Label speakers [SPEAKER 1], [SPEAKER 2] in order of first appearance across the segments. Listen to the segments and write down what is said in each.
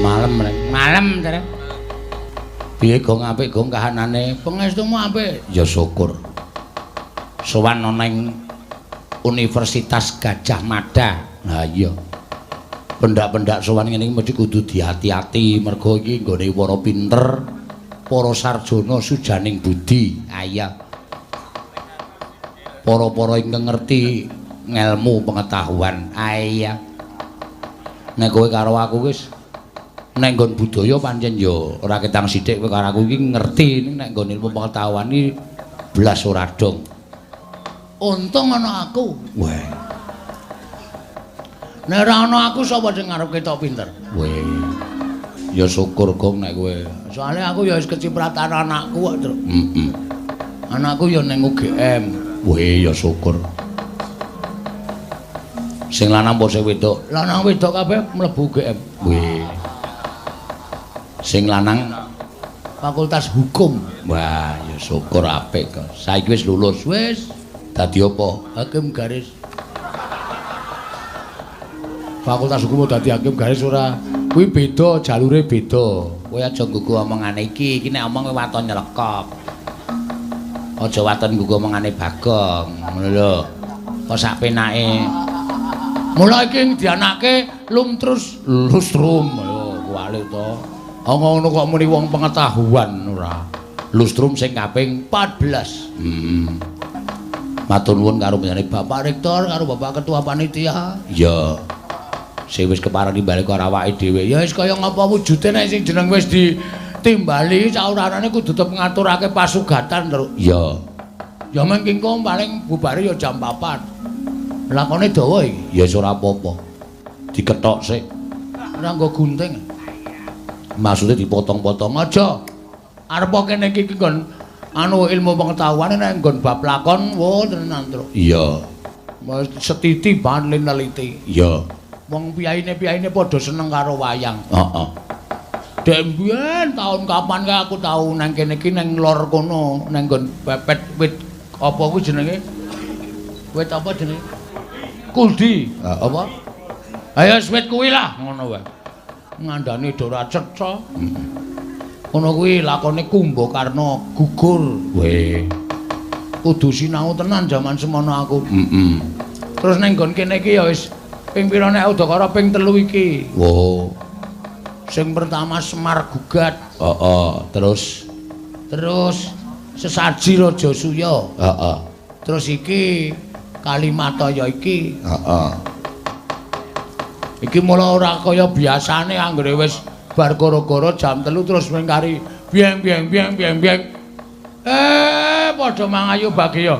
[SPEAKER 1] Malem rek. Malem terus. Piye gong apik gong kahanane? Pangestumu apik. Ya syukur. Sowan ana ing Universitas Gajah Mada. Lah iya. Pendak-pendak sowan ngene iki mesti kudu diati-ati mergo iki nggone para pinter, para sarjana sujaning budi. Ah iya. Para-para ingkang ngerti ngelmu pengetahuan. Ah iya. Nek kowe karo aku wis nek nggon budaya pancen ya ora ketang sithik kowe karo aku iki ngerti nek nggon ilmu pengetahuan iki blas ora dong. Untung ana aku. Weh. Nek ora ana aku sapa sing ngarep ketok pinter? Weh. Ya syukur gong nek kowe. Soale aku ya wis kecipratan anakku kok, Truk. Anakku ya ning UGM. Weh, ya syukur. Sing lanang apa sing wedok? Lanang wedok kabeh mlebu UGM. Weh. Sing lanang Fakultas Hukum. Wah, ya syukur apik kok. Saiki wis lulus wis. Dadi apa? Hakim garis. Fakultas Hukum dadi hakim garis ora. Kuwi beda, jalure beda. Kowe aja nggugu omongane iki. Iki nek omong kowe waton nyelekop. Aja waton nggugu omongane Bagong. Ngono lho. Kok sak penake. Mula iki dianake lumtrus lustrum. Lho, kuwi to. Ngono kok muni wong pengetahuan ora. Lustrum sing kaping 14. Matur nuwun karo panjenengan Bapak Rektor karo Bapak Ketua Panitia. Ya. Sing wis kepareng bali karo awake dhewe. Ya wis kaya ngapa wujude nek sing jeneng wis ditimbali saurane kudu tetep ngaturake pasugatan terus. Ya. Ya mengking kok paling bubare ya jam 4. Lakone dawa iki. Ya wis ora apa-apa. Diketok sik. Ora nggo gunting. Maksudnya dipotong-potong aja. Arep kene iki nggon anu ilmu pengetahuan nek nggon bab lakon wo tenan Truk. Iya. Setiti ban neliti. Iya. Wong piyaine padha seneng karo wayang. Heeh. Dek mbiyen taun kapan kae aku tau nang kene iki nang lor kono nang nggon pepet wit apa kuwi jenenge? Wit apa jenenge? Kuldi. Apa? Ayo wit kuwi lah ngono wae. Ngandani Dora Cetha. Ngono kuwi lakone Kumbakarna gugur. Weh. Kudu sinau tenan jaman semono aku. Terus ning nggon kene iki ya wis ping pira nek udakara ping 3 iki. Oh. Sing pertama Semar Gugat. Heeh. Terus Sesaji Raja Suya. Heeh. Terus iki Kalimataya iki. Heeh. Iki mula ora kaya biasane anggere wis bar gara-gara jam 3 terus mengkari bieng. Padha mangayu bagya.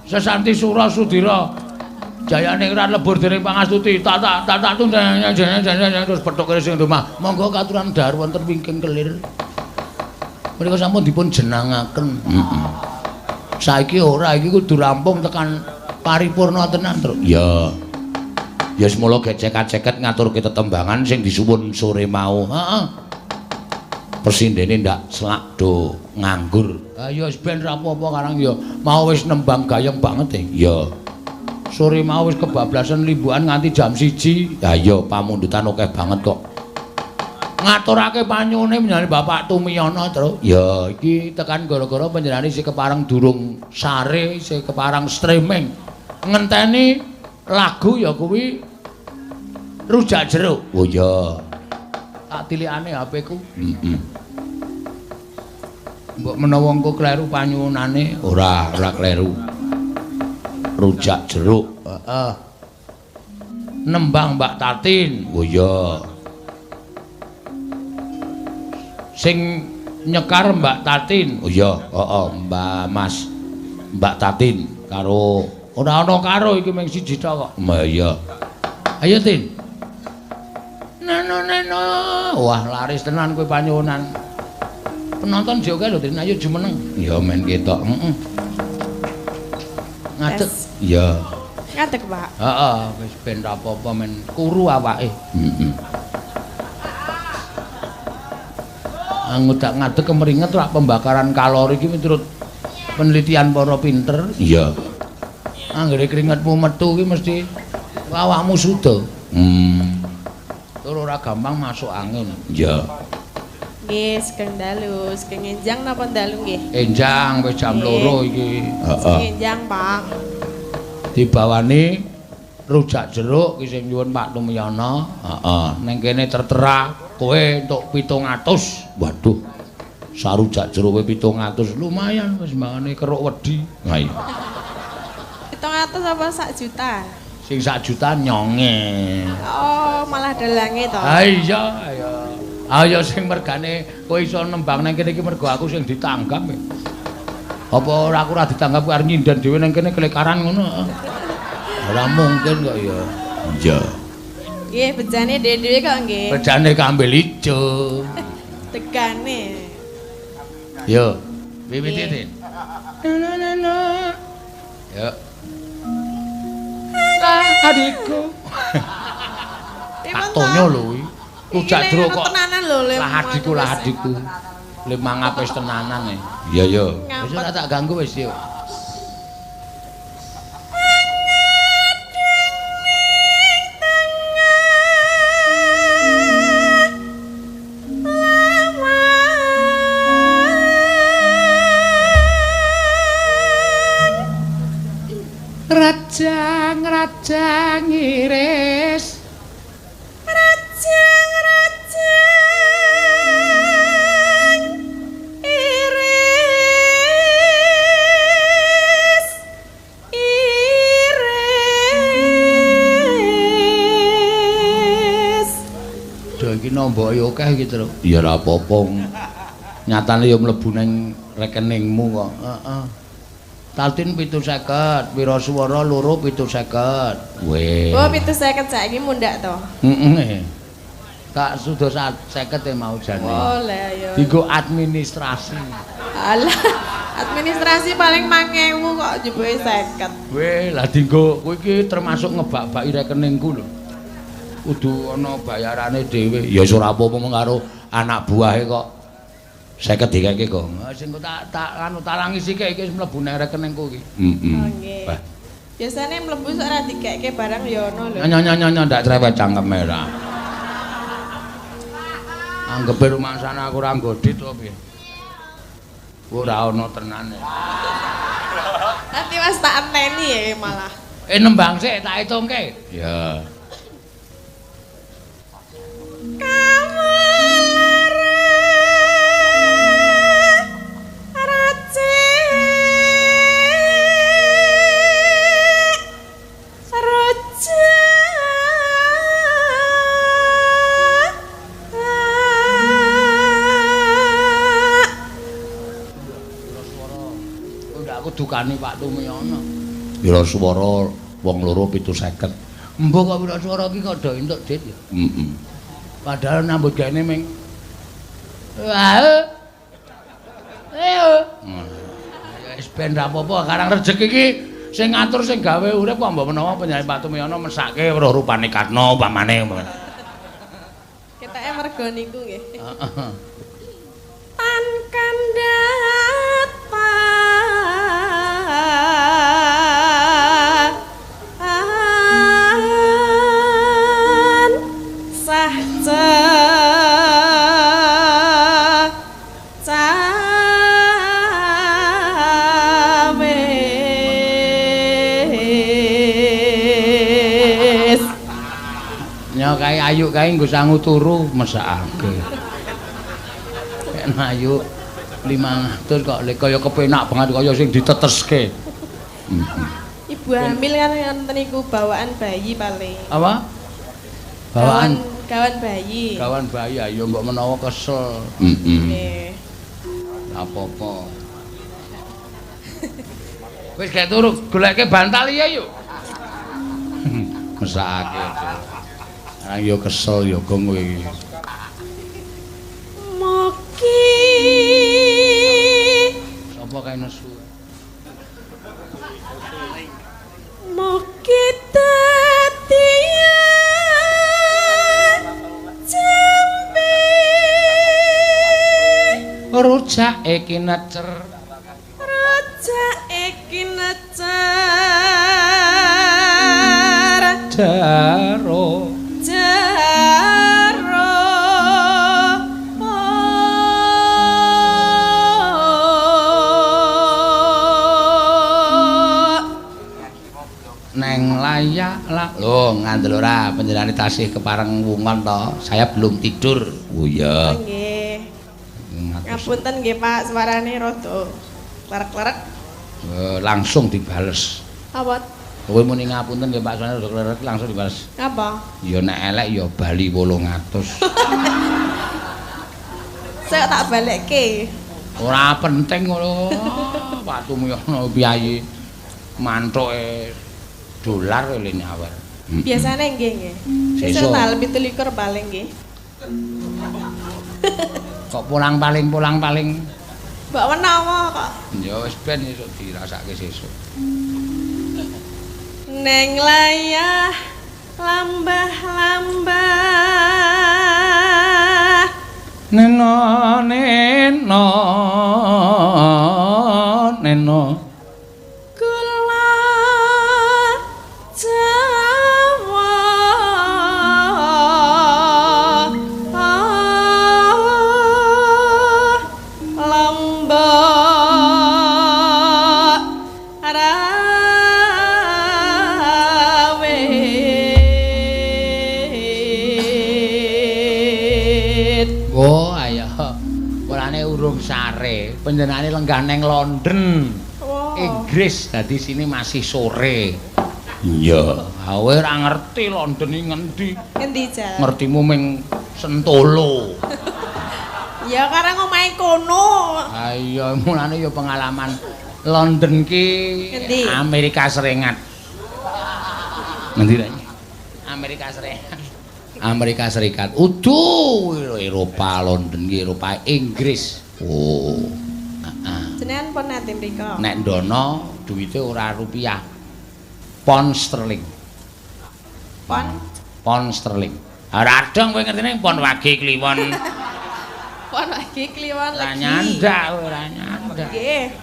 [SPEAKER 1] Sesanti Sura Sudira. Jayane ora lebur dening pangastuti. Tak terus petuk sing domah. Monggo katuran dhahar wonten wingking kelir. Menika sampun dipun jenangaken. Saiki ora iki kudu rampung tekan paripurna tenan, Truk. Ya. Ya semula gecek-ceket ngaturke tetembangan sing disuwun sore mau. Heeh. Persindene ndak selak do nganggur. Ha ya wis ben ra apa-apa karang ya mau wis nembang gayeng banget ya. Sore mau wis kebablasan limbukan nganti jam 1. Ha ya pamundutan akeh banget kok. Ngaturake panyune menyang Bapak Tumiyono, Truk. Ya iki tekan gara-gara panjenengane isih kepareng durung sare, isih kepareng streaming. Ngenteni lagu ya kuwi Rujak Jeruk. Oh ya. Tak tilikane HP-ku. Mbok menawa engko kleru panyuwunane, ora kleru. Rujak Jeruk. Heeh. Nembang Mbak Tatin. Oh ya. Sing nyekar Mbak Tatin. Oh iya, heeh, Mbak Tatin karo ora ana karo iki mung siji tok kok. Iya. Ayo Tin. Neno. Wah, laris tenan kowe panyuwunan. Penonton yo kae lho Tin, ayo jumeneng. Ya men ketok, heeh. Ngadeg. Iya.
[SPEAKER 2] Ngadeg, Pak.
[SPEAKER 1] Heeh, wis ben ra apa-apa men kuru awake. Heeh. Ngudak ngadeg kemeringet rak pembakaran kalori iki miturut penelitian para pinter. Iya. Anggere keringetmu metu iki mesti awakmu suda. Tur ora ora gampang masuk angin.
[SPEAKER 2] Ya.
[SPEAKER 3] Nggih, sugeng dalu, sugeng enjang napa dalu nggih?
[SPEAKER 1] Enjang wis jam 2 iki.
[SPEAKER 3] Sugeng enjang, Pak.
[SPEAKER 1] Dibawani rujak jeruk ki sing nyuwun Pak Tumyono.
[SPEAKER 2] Heeh.
[SPEAKER 1] Ning kene tertera kowe entuk 700. Waduh. Sarujak jeruke 700 lumayan wis mangane keruk wedi.
[SPEAKER 2] Ha iya.
[SPEAKER 3] 700 apa 1 juta?
[SPEAKER 1] Sing 1 juta nyonge.
[SPEAKER 3] Oh, malah dalange to.
[SPEAKER 1] Ha iya, ayo. Ayo sing mergane kowe iso nembang nang kene iki mergo aku sing ditanggap. Apa ora aku ora ditanggap arep nyindan dhewe nang kene kelekaran ngono. Ora mungkin kok ya.
[SPEAKER 2] Iya.
[SPEAKER 3] Nggih, bejane dhewe kok nggih.
[SPEAKER 1] Bejane kambil ijo.
[SPEAKER 3] Tegane.
[SPEAKER 1] Yo, wiwiti Din. Yo. Adikku. Katonyo lho iki. Rujak jeruk kok.
[SPEAKER 3] Tenanan lho, Le.
[SPEAKER 1] Lah adikku. Le mangap wis tenanan e.
[SPEAKER 2] Iya ya.
[SPEAKER 1] Wis ora tak ganggu wis yo. Rajang iris
[SPEAKER 3] Rajang iris
[SPEAKER 1] do iki nomboke akeh iki Tru. Ya ora apa-apa. Nyatane ya mlebu ning rekeningmu kok. Heeh. Taltin 70, Wiraswara 2 70. Weh.
[SPEAKER 3] Oh, 70 saiki mundak to.
[SPEAKER 1] Heeh. Tak sudah 50 mau jane.
[SPEAKER 3] Oh, lah ya.
[SPEAKER 1] Dienggo administrasi.
[SPEAKER 3] Alah, administrasi paling 5.000 kok jebule 50.
[SPEAKER 1] Weh, lah dienggo kowe iki termasuk ngebak-baki rekeningku lho. Kudu ana bayarane dhewe. Ya ora apa-apa karo anak buahe kok. 50 dikeke kok. Sing tak anu talangi sithik iki mlebu nang rekeningku iki.
[SPEAKER 3] Oh nggih. Biasane mlebu sok ora dikeke barang ya ono lho.
[SPEAKER 1] Nyonya ndak cerewet cangkem merah. Anggepe rumah sana aku ora nggodit to piye? Ora ono tenane.
[SPEAKER 3] Nanti Mas tak enteni ya malah.
[SPEAKER 1] Nembang sik tak hitungke. Ya. Dukane Pak Tumyono. Wiraswara wong loro 70. Mbok kok Wiraswara iki kok do entuk dit ya.
[SPEAKER 2] Heeh.
[SPEAKER 1] Padahal nambut gaene ming Ayo. Wis ben ra apa-apa karang rejeki iki sing ngatur sing gawe urip kok mbok menawa penyanyi Pak Tumyono mesake weruh rupane Katno pamane.
[SPEAKER 3] Ketake mergo niku nggih.
[SPEAKER 1] Heeh.
[SPEAKER 3] Tan kandhat
[SPEAKER 1] kae ayu kae nggo sangu turu mesakake. Nek ayu 500 kok lek kaya kepenak banget kaya sing diteteske.
[SPEAKER 3] Ibu hamil kan wonten niku bawaan bayi paling.
[SPEAKER 1] Apa? Bawaan
[SPEAKER 3] gawan bayi.
[SPEAKER 1] Gawan bayi ayo mbok menawa kesel.
[SPEAKER 3] Nggih.
[SPEAKER 1] Apa-apa. Wis gek turu goleke bantal ya yuk. Mesakake. Arang yo kesel yo gong kowe iki.
[SPEAKER 3] Moki.
[SPEAKER 1] Sapa kae nesu?
[SPEAKER 3] Moki tatiya jambe.
[SPEAKER 1] Rujak iki necer.
[SPEAKER 3] Rujak iki necer.
[SPEAKER 1] Daro.
[SPEAKER 3] Jaro
[SPEAKER 1] Loh, ngandel ora panjenengane tasih kepareng wungon to. Saya belum tidur. Oh iya.
[SPEAKER 3] Nggih. Ngapunten nggih Pak, suarane rada klerek-klerek.
[SPEAKER 1] Langsung dibales.
[SPEAKER 3] Apa?
[SPEAKER 1] Kowe muni ngapunten nggih Pak, suarane rada klerek langsung dibales.
[SPEAKER 3] Apa?
[SPEAKER 1] Ya nek elek ya bali 800.
[SPEAKER 3] Saya tak balekke.
[SPEAKER 1] Ora penting ngono. Watumu ya ono piye. Manthuke dolar le nyawer.
[SPEAKER 3] Biasane nggih. Sesuk tanggal 17 paling nggih.
[SPEAKER 1] Kok pulang-paling.
[SPEAKER 3] Mbak menawa kok.
[SPEAKER 1] Ya wis ben esuk dirasake sesuk.
[SPEAKER 3] Neng layah lambah-lambah
[SPEAKER 1] neno
[SPEAKER 3] kula Jawa lambah rawit.
[SPEAKER 1] Oh ayo polane urung sare panjenengane lenggah neng London Inggris dadi sini masih sore. Iya. Kowe ora ngerti London iki ngendi?
[SPEAKER 3] Endi Jal?
[SPEAKER 1] Ngertimu ming Sentolo.
[SPEAKER 3] Ya karang omahe kono.
[SPEAKER 1] Ha iya mulane ya pengalaman London ki
[SPEAKER 3] Ngendi?
[SPEAKER 1] Amerika Serikat. Ngendi rek? Amerika Serikat. Amerika Serikat. Udu Eropa London ki Eropa Inggris. Oh.
[SPEAKER 3] Jenengan pun nate mriko.
[SPEAKER 1] Nek ndono duwite ora rupiah. Pound sterling. Pound sterling. Ora adong kowe ngertine pon wage kliwon.
[SPEAKER 3] Pon lagi kliwon
[SPEAKER 1] Ora
[SPEAKER 3] lagi.
[SPEAKER 1] nyandak, ora nyandak.
[SPEAKER 3] Nggih.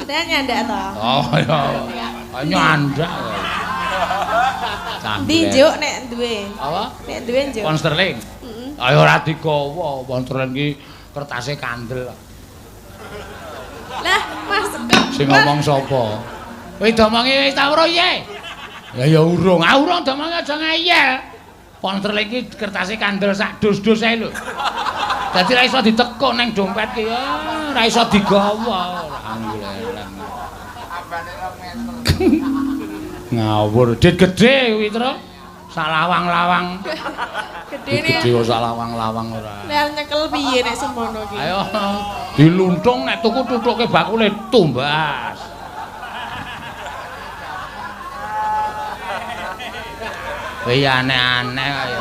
[SPEAKER 3] Jenengan nyandak to?
[SPEAKER 1] Oh ya. Nyandak.
[SPEAKER 3] Ndi njuk nek duwe?
[SPEAKER 1] Apa?
[SPEAKER 3] Nek duwe njuk.
[SPEAKER 1] Pound sterling. Ayo ora digawa, pound sterling ki kertase kandel.
[SPEAKER 3] Lah, Mas kok.
[SPEAKER 1] Sing ngomong sapa? Kowe domongi wis ta ora ye? Ya urung. Urung domongi aja ngeyel. Pound sterling ki kertase kandel sak dus-dus ae lho. Dadi ra iso ditekuk ning dompet ki ya, ra iso digawa. Alhamdulillah. Ambane 2 meter. Ngawur, dit gedhe kuwi, Tru. Sak lawang-lawang.
[SPEAKER 3] Gedene.
[SPEAKER 1] Gedhe kok sak lawang-lawang ora.
[SPEAKER 3] Nek nyekel piye nek semono ki?
[SPEAKER 1] Ayo diluntung nek tuku tutuke bakule tumbas. Kowe ya aneh-aneh kaya.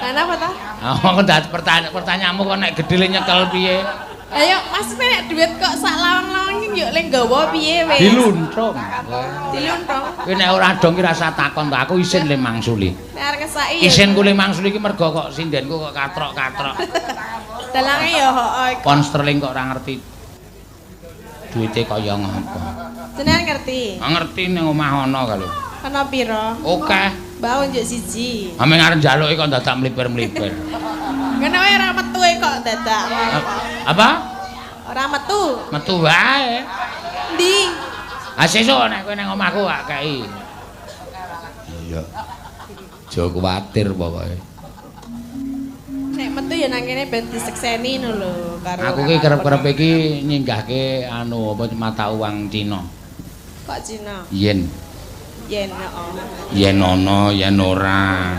[SPEAKER 3] Kenapa ta?
[SPEAKER 1] Kok ndak pertanyaanmu kok nek gedhe nyekel piye?
[SPEAKER 3] Ayo, Mas nek duit kok sak lawang-lawang iki yo lek nggawa piye wis?
[SPEAKER 1] Diluntung.
[SPEAKER 3] Diluntung.
[SPEAKER 1] Kowe nek ora dong ki rasa takon to, aku isin le mangsuli.
[SPEAKER 3] Nek arep ngesaki yo.
[SPEAKER 1] Isin ku le mangsuli ki mergo kok sindenku kok katrok-katrok.
[SPEAKER 3] Dalange yo hooh.
[SPEAKER 1] Pound sterling kok ora ngerti duwite kaya ngopo.
[SPEAKER 3] Jenengan ngerti?
[SPEAKER 1] Ngerti ning omah ana ka lho.
[SPEAKER 3] Ana pira?
[SPEAKER 1] Oke.
[SPEAKER 3] Mbah njuk siji.
[SPEAKER 1] Ame arep njaluki kok dadak mlipir-mlipir.
[SPEAKER 3] Kene wae ora metu kok dadak.
[SPEAKER 1] Apa?
[SPEAKER 3] Ora metu.
[SPEAKER 1] Metu wae.
[SPEAKER 3] Ndi?
[SPEAKER 1] Sesuk nek kowe nang omahku gak kei. Iya. Aja kuwatir pokoke.
[SPEAKER 3] Nek metu ya nang kene ben disekseni ngono lho karo.
[SPEAKER 1] Aku ki kerep-kerep iki nyinggahke anu apa mata uang Cina.
[SPEAKER 3] Kok Cina?
[SPEAKER 1] Yen.
[SPEAKER 3] Yen heeh.
[SPEAKER 1] Yen ana, yen ora.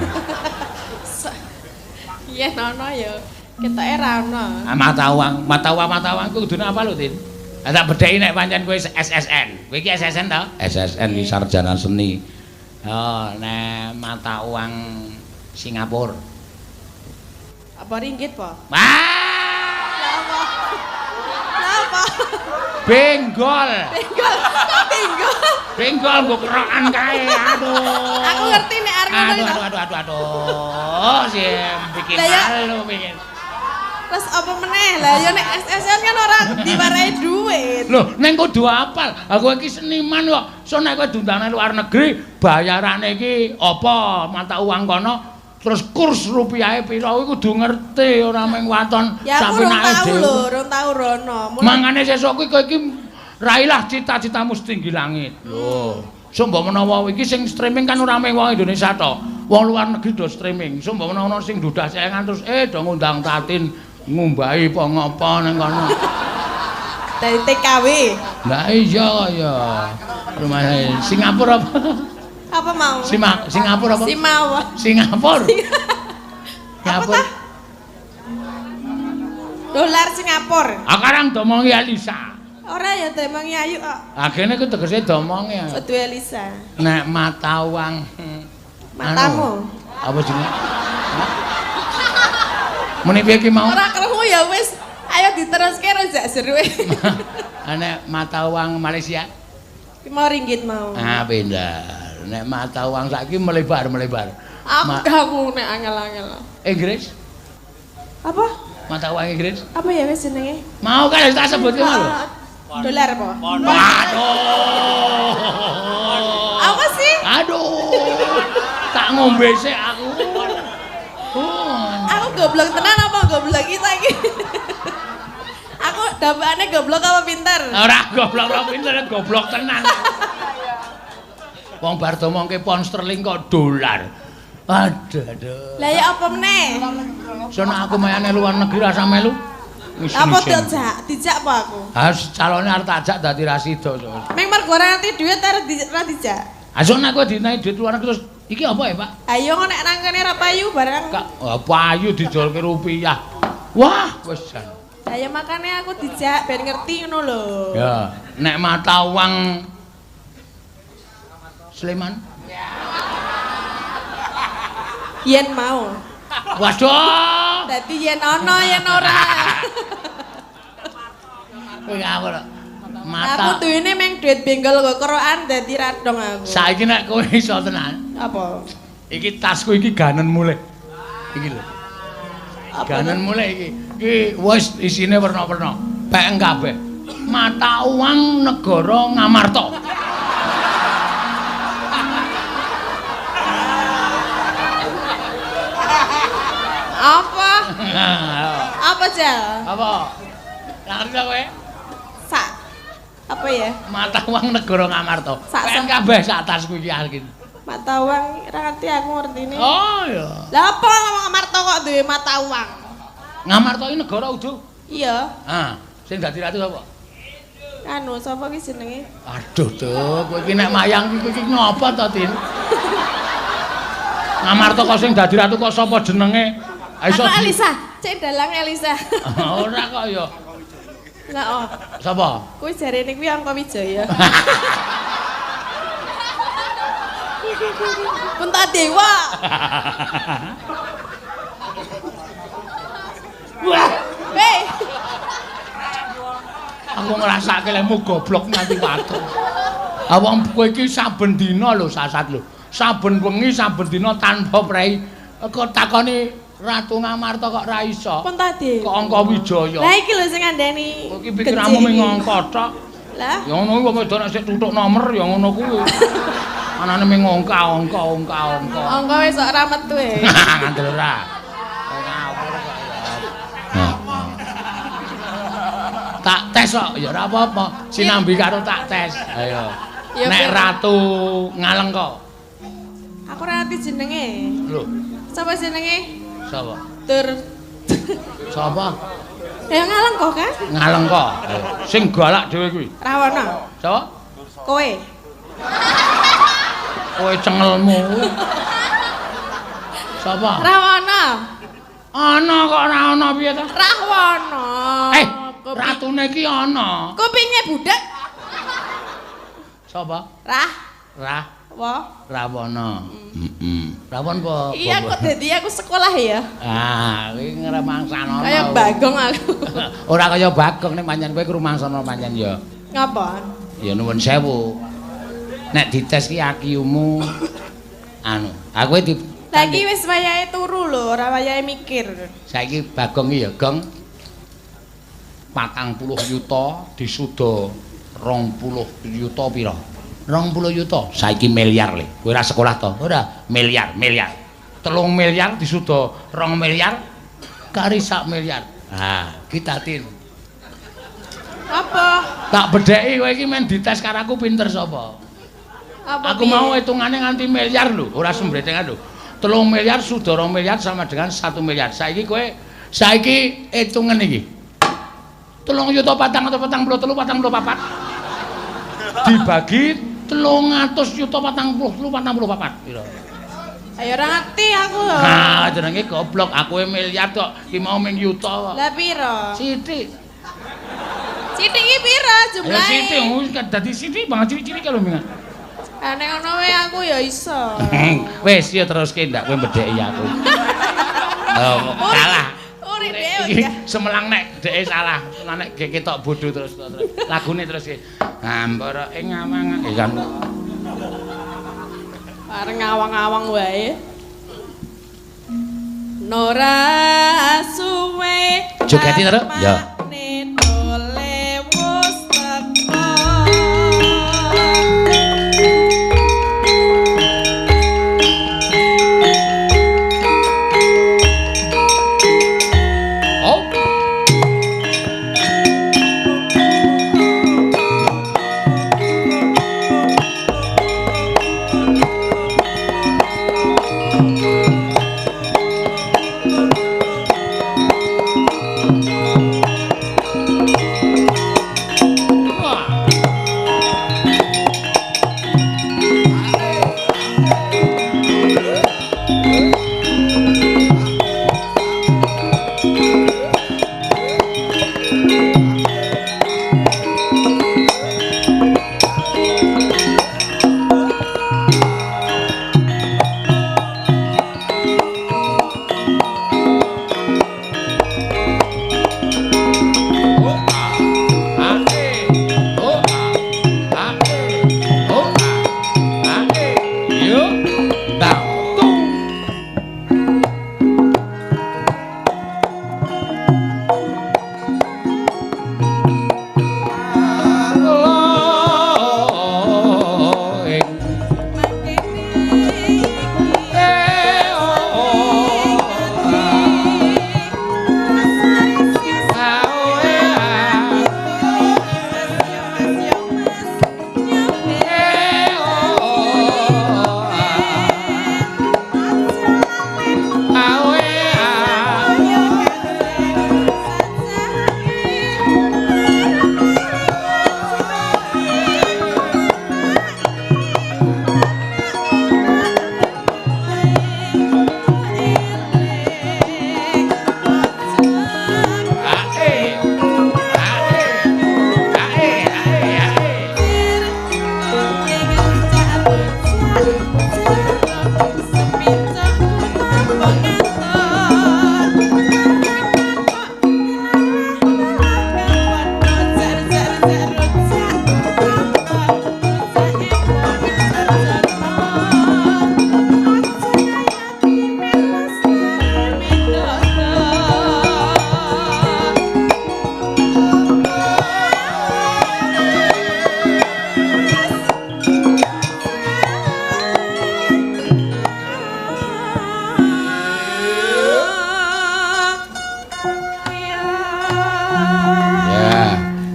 [SPEAKER 3] Yen ana ya ketoke ra ana.
[SPEAKER 1] Mata uang ku kudune apa lho, Tin? Tak bedheki nek pancen kowe SSN. Kowe iki SSN to? SSN iki sarjana seni. Oh, nek mata uang Singapura.
[SPEAKER 3] Apa ringgit po?
[SPEAKER 1] Wah!
[SPEAKER 3] Apa?
[SPEAKER 1] Benggol.
[SPEAKER 3] Benggol. Kok benggol?
[SPEAKER 1] Benggol mbok kerokan kae. Aduh.
[SPEAKER 3] Aku ngerti nek arep ngono.
[SPEAKER 1] Aduh. Sing bikin malu bikin.
[SPEAKER 3] Terus apa meneh? Lah ya nek SSN kan ora diwarai duit.
[SPEAKER 1] Loh, ning kudu apal. Aku iki seniman kok. So nek kowe diundang luar negeri, bayarane iki apa mata uang kono? Terus kurs rupiahe pira kuwi kudu ngerti ora mung waton sampe nek dhewe.
[SPEAKER 3] Ya urung tau rono.
[SPEAKER 1] Mangane sesuk kuwi kowe iki railah cita-citamu setinggi langit. Lho, Sumba menawa iki sing streaming kan ora mung wong Indonesia to. Wong luar negeri do streaming. Sumba menawa sing dudah sayangan terus do ngundang Tatin ngumbahi apa ngopo ning kono.
[SPEAKER 3] Dari TKW.
[SPEAKER 1] Lah iya ya. Rumah Singapura apa?
[SPEAKER 3] Apa mau?
[SPEAKER 1] Singapura apa?
[SPEAKER 3] Simawa.
[SPEAKER 1] Singapura. Singapura.
[SPEAKER 3] Dolar Singapura.
[SPEAKER 1] Akarang domongi Elisa.
[SPEAKER 3] Ora ya domongi Ayu kok.
[SPEAKER 1] Kene ku tegese domongi.
[SPEAKER 3] Kudu Elisa.
[SPEAKER 1] Nek mata wang
[SPEAKER 3] matamu.
[SPEAKER 1] Apa jenenge? Muni piye ki mau?
[SPEAKER 3] Ora krungu ya wis. Ayo diteruske rojak seruwe.
[SPEAKER 1] Nek mata uang Malaysia?
[SPEAKER 3] Mau ringgit mau.
[SPEAKER 1] Ah, bener. Nek mata uang saiki melebar.
[SPEAKER 3] Aku nek angel-angel.
[SPEAKER 1] Inggris?
[SPEAKER 3] Apa?
[SPEAKER 1] Mata uang Inggris?
[SPEAKER 3] Apa ya wis jenenge?
[SPEAKER 1] Mau kan tak sebut ki lho.
[SPEAKER 3] Dolar apa?
[SPEAKER 1] Aduh.
[SPEAKER 3] Apa sih?
[SPEAKER 1] Aduh. Tak ngombe sik aku.
[SPEAKER 3] Aku goblok tenan apa goblok kita iki? Aku dapane goblok apa pinter?
[SPEAKER 1] Ora goblok pinter, goblok tenan. Wong bar domongke pound sterling kok dolar. Aduh.
[SPEAKER 3] Lah ya apa meneh?
[SPEAKER 1] Sono aku mayane luar negeri rasa melu.
[SPEAKER 3] Apa dijak apa aku?
[SPEAKER 1] Calone arep tajak dadi rasida.
[SPEAKER 3] Meng mergo ora ngerti dhuwit arep dijak.
[SPEAKER 1] Asun aku dinaik duit luar negeri terus iki apa ya, Pak?
[SPEAKER 3] Ayo nek nang kene ra payu barang.
[SPEAKER 1] Payu didolke rupiah. Wah, wis jan.
[SPEAKER 3] Lah ya makane aku dijak ben ngerti ngono lho.
[SPEAKER 1] Ya, nek mata uang Sleman.
[SPEAKER 3] Yen mau.
[SPEAKER 1] Waduh.
[SPEAKER 3] Dadi yen ana yen ora.
[SPEAKER 1] Kowe ngawur.
[SPEAKER 3] Aku duwene meng duit benggol kok kerokan dadi radong aku.
[SPEAKER 1] Saiki nek kowe iso tenan.
[SPEAKER 3] Apa?
[SPEAKER 1] Iki tasku iki ganen mulih. Iki lho. Ganen mulih iki. Iki wis isine werna-werna. Pek kabeh. Mata uang negara Ngamarta.
[SPEAKER 3] Apa? Apa Jal?
[SPEAKER 1] Apa? Ngerti kowe?
[SPEAKER 3] Sak. Apa ya?
[SPEAKER 1] Mata uang negara Ngamarta. Pek kabeh sak tasku iki yakin.
[SPEAKER 3] Mata uang ora ngerti aku ngertine.
[SPEAKER 1] Oh iya.
[SPEAKER 3] Lah apa ngomong Ngamarta kok duwe mata uang?
[SPEAKER 1] Ngamarta iki negara udo.
[SPEAKER 3] Iya.
[SPEAKER 1] Sing dadi ratu sapa?
[SPEAKER 3] Anu sapa ki jenenge?
[SPEAKER 1] Aduh, Tuh, kowe iki nek mayang iki ngopo to, Tin? Ngamarta kok sing dadi ratu kok sapa jenenge?
[SPEAKER 3] Iso Elisa, cek dalang Elisa.
[SPEAKER 1] Ora kok ya.
[SPEAKER 3] Lah oh.
[SPEAKER 1] Sapa?
[SPEAKER 3] Kuwi jarene kuwi Angka Wijaya. Puntadewa.
[SPEAKER 1] Wah,
[SPEAKER 3] hei.
[SPEAKER 1] Aku ngrasake lemu goblok nganti watu. Awang kowe iki saben dina lho sasat lho. Saben wengi saben dina tanpa prei kok takoni Ratu Ngamarta kok ra iso.
[SPEAKER 3] Puntadewa.
[SPEAKER 1] Kok Angka Wijaya.
[SPEAKER 3] Lah iki lho sing ngandani.
[SPEAKER 1] Kok iki pikiranmu mung angka tok.
[SPEAKER 3] Lah,
[SPEAKER 1] ya ngono kuwi wong wedok nek sik tutuk nomor ya ngono kuwi. Anane mung angka.
[SPEAKER 3] Angka wis ora metu e.
[SPEAKER 1] Ngandel ora. Tak tes kok ya ora apa-apa. Sinambi karo tak tes. Ayo. Nek Ratu Ngalengka.
[SPEAKER 3] Aku ora ngerti jenenge.
[SPEAKER 1] Lho,
[SPEAKER 3] Sapa jenenge?
[SPEAKER 1] sapa?
[SPEAKER 3] Tur.
[SPEAKER 1] Sapa?
[SPEAKER 3] Ya Ngalengka kan?
[SPEAKER 1] Ngalengka. Sing galak dhewe kuwi.
[SPEAKER 3] Rawana.
[SPEAKER 1] Sapa?
[SPEAKER 3] Kowe.
[SPEAKER 1] Kowe cengelmu. Sapa?
[SPEAKER 3] Rawana.
[SPEAKER 1] Ana kok ora ana piye ta?
[SPEAKER 3] Rahwana.
[SPEAKER 1] Ratune iki ana.
[SPEAKER 3] Kupinge budak.
[SPEAKER 1] Sapa?
[SPEAKER 3] Rah.
[SPEAKER 1] Rawana. Rawon apa?
[SPEAKER 3] Iya kok dadi aku sekolah ya.
[SPEAKER 1] Kuwi ngremangsana.
[SPEAKER 3] Kayak Bagong aku.
[SPEAKER 1] Ora kaya Bagong nek pancen kowe rumangsana pancen ya.
[SPEAKER 3] Ngapa?
[SPEAKER 1] Ya nuwun sewu. Nek dites ki akiumu aku di
[SPEAKER 3] Saiki wis wayahe turu lho, ora wayahe mikir.
[SPEAKER 1] Saiki Bagong iki ya, Gong. 40 yuta disuda 20 yuta pira? 20 yuta. Saiki miliar le. Kowe ora sekolah to? Ora, miliar. 3 miliar disuda 2 miliar kari 1 miliar. Kita Tin.
[SPEAKER 3] Apa?
[SPEAKER 1] Tak bedheki kowe iki men dites karo aku pinter sapa? Aku mau hitungane nganti miliar lho, ora sembretengan lho. 3 miliar sudah 2 miliar sama dengan 1 miliar. Saiki hitungan iki. 3.443.44 dibagi 300.040.44 piro?
[SPEAKER 3] Ayo ora ngerti aku lho.
[SPEAKER 1] Nah, jenenge goblok, aku miliar tok, ki mau ming yuta kok.
[SPEAKER 3] Lah piro?
[SPEAKER 1] Sithik.
[SPEAKER 3] Sithik iki piro jumlahe?
[SPEAKER 1] Ya sithik, dadi sithik banget cilik-cilik lho ming.
[SPEAKER 3] Nek ngono wae aku ya iso.
[SPEAKER 1] Wis ya teruske ndak kowe mbedheki aku. Kalah.
[SPEAKER 3] Uri dhewe
[SPEAKER 1] Iki
[SPEAKER 3] ya.
[SPEAKER 1] semelang nek dheke salah. Nek ketok bodho terus. Lagune terus iki. Hampara ing awang kan.
[SPEAKER 3] Bareng ngawang-awang wae. Nora suwe.
[SPEAKER 1] Jogeti terus? Ya.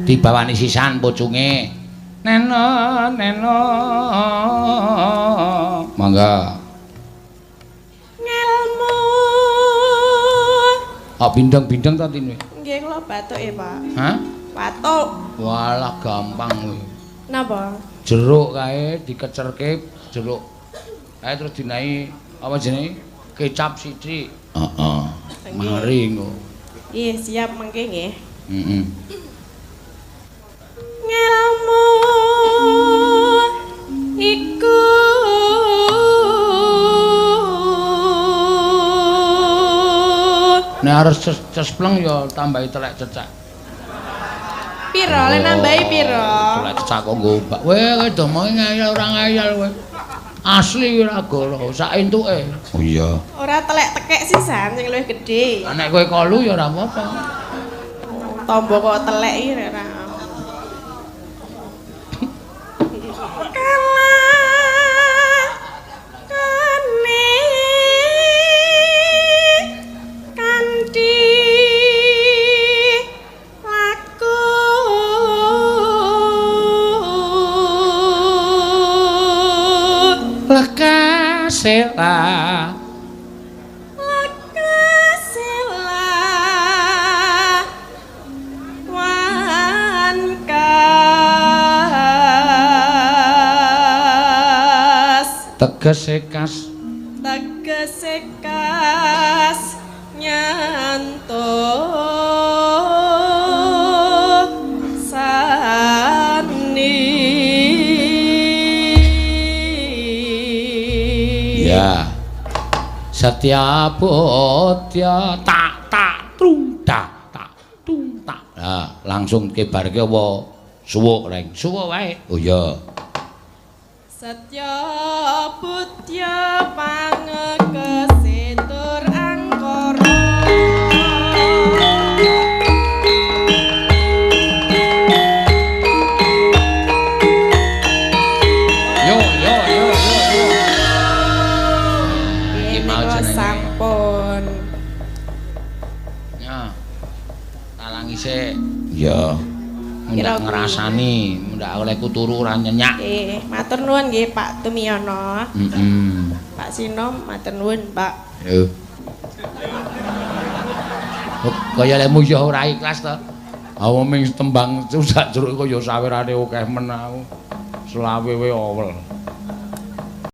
[SPEAKER 1] Dibawani sisan pucunge. Neno. Mangga.
[SPEAKER 3] Ngelmu.
[SPEAKER 1] Ah bindeng-bindeng ta tine?
[SPEAKER 3] Nggih kula batuke, Pak.
[SPEAKER 1] Hah?
[SPEAKER 3] Batuk.
[SPEAKER 1] Walah gampang kowe.
[SPEAKER 3] Napa?
[SPEAKER 1] Jeruk kae dikecerke jeruk. Kae terus dinahi apa jenenge? Kecap sithik. Heeh. Mari ngono.
[SPEAKER 3] Iya, siap mengke nggih.
[SPEAKER 1] Heeh.
[SPEAKER 3] Ngelmu iku
[SPEAKER 1] nek harus cespleng ya tambahi telek cecak.
[SPEAKER 3] Piro le nambahi piro?
[SPEAKER 1] Telek cecak kok nggo mbak. Kowe do mau ngayal ora ngayal kowe. Asli ora golo, sak entuke. Oh iya.
[SPEAKER 3] Ora telek tekek sisan sing luwih gedhe.
[SPEAKER 1] Nek kowe kolu ya ora apa-apa.
[SPEAKER 3] Tombo kok telek iki ora. Laku.
[SPEAKER 1] sela tegese kas
[SPEAKER 3] nyantuk sani
[SPEAKER 1] ya setiap bodya tak trung tak tung tak nah langsung kebarke apa suwuk reng suwuk wae oh ya
[SPEAKER 3] Satya Budya Pangekesitur Angkara
[SPEAKER 1] Yo
[SPEAKER 3] Iki mau sampun
[SPEAKER 1] ya talangi sik ya ndak ngrasani ndak oleh kuturu ora nyenyak
[SPEAKER 3] nggih matur nuwun nggih Pak Tumiyono Pak Sino matur nuwun Pak
[SPEAKER 1] yo kaya lek muyuh ora ikhlas to awaming tembang sak jeruk kaya sawirane akeh men aku selawe we awel